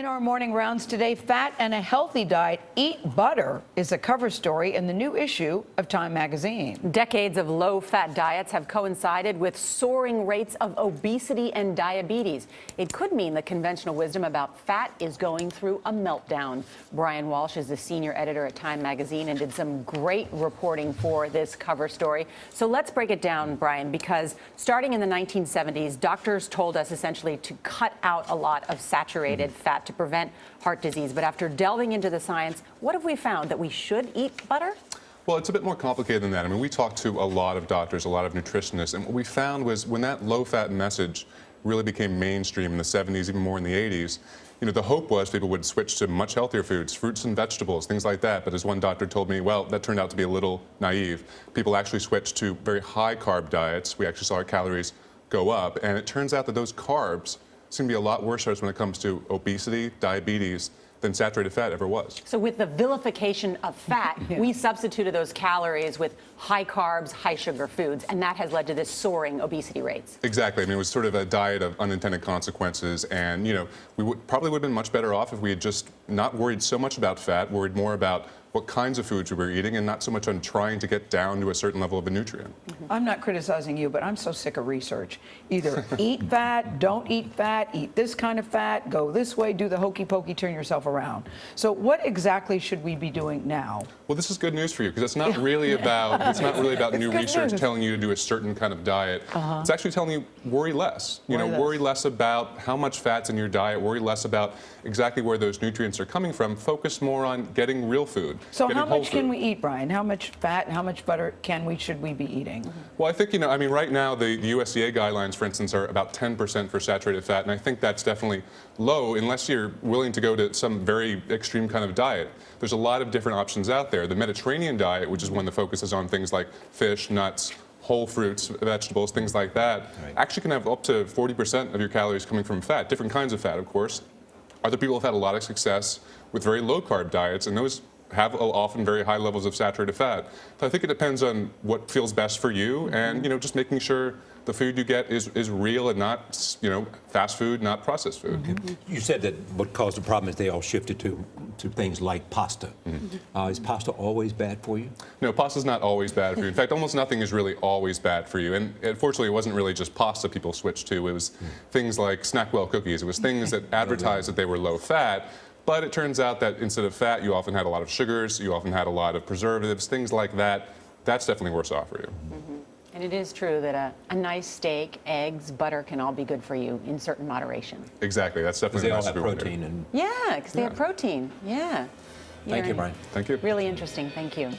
In our morning rounds today, fat and a healthy diet. Eat butter is a cover story in the new issue of Time magazine. Decades of low-fat diets have coincided with soaring rates of obesity and diabetes. It could mean the conventional wisdom about fat is going through a meltdown. Bryan Walsh is the senior editor at Time magazine and did some great reporting for this cover story. So let's break it down, Bryan, because starting in the 1970s, doctors told us essentially to cut out a lot of saturated fat to prevent heart disease. But after delving into the science, what have we found? That we should eat butter? Well, it's a bit more complicated than that. I mean, we talked to a lot of doctors, a lot of nutritionists, and what we found was when that low-fat message really became mainstream in the 70s, even more in the 80s, the hope was people would switch to much healthier foods, fruits and vegetables, things like that. But as one doctor told me, well, that turned out to be a little naive. People actually switched to very high-carb diets. We actually saw our calories go up, and it turns out that those carbs seem to be a lot worse for us when it comes to obesity, diabetes, than saturated fat ever was. So with the vilification of fat, we substituted ththose calories with high carbs, high sugar foods, and that has led to this soaring obesity rates. Exactly. I mean, it was sort of a diet of unintended consequences, and we probably would have been much better off if we had just not worried so much about fat, worried more about what kinds of foods we were eating, and not so much on trying to get down to a certain level of a nutrient. I'm not criticizing you, but I'm so sick of research. Either eat fat, don't eat fat, eat this kind of fat, go this way, do the hokey pokey, turn yourself around. So what exactly should we be doing now? Well, this is good news for you, because it's not really about new research telling you to do a certain kind of diet. It's actually telling you worry less. Worry less about how much fat's in your diet, worry less about exactly where those nutrients are coming from, focus more on getting real food. So how much can we eat, Bryan? How much fat and how much butter should we be eating? Well, I think, I mean, right now the USDA guidelines, for instance, are about 10% for saturated fat, and I think that's definitely low unless you're willing to go to some very extreme kind of diet. There's a lot of different options out there. The Mediterranean diet, which is one that focuses on things like fish, nuts, whole fruits, vegetables, things like that, actually can have up to 40% of your calories coming from fat, different kinds of fat, of course. Other people have had a lot of success with very low-carb diets, and those have often very high levels of saturated fat. So I think it depends on what feels best for you, and just making sure the food you get is real and not fast food, not processed food. You said that what caused the problem is they all shifted to things like pasta. Is pasta always bad for you? No, pasta's not always bad for you. In fact, almost nothing is really always bad for you. And unfortunately, it wasn't really just pasta people switched to. It was things like Snackwell cookies. It was things that advertised that they were low fat. But it turns out that instead of fat, you often had a lot of sugars, you often had a lot of preservatives, things like that. That's definitely worse off for you. And it is true that a nice steak, eggs, butter can all be good for you in certain moderation. Exactly. That's definitely the message. They all have protein. Yeah, because they have protein. Yeah. Thank you, Bryan. Thank you. Really interesting. Thank you.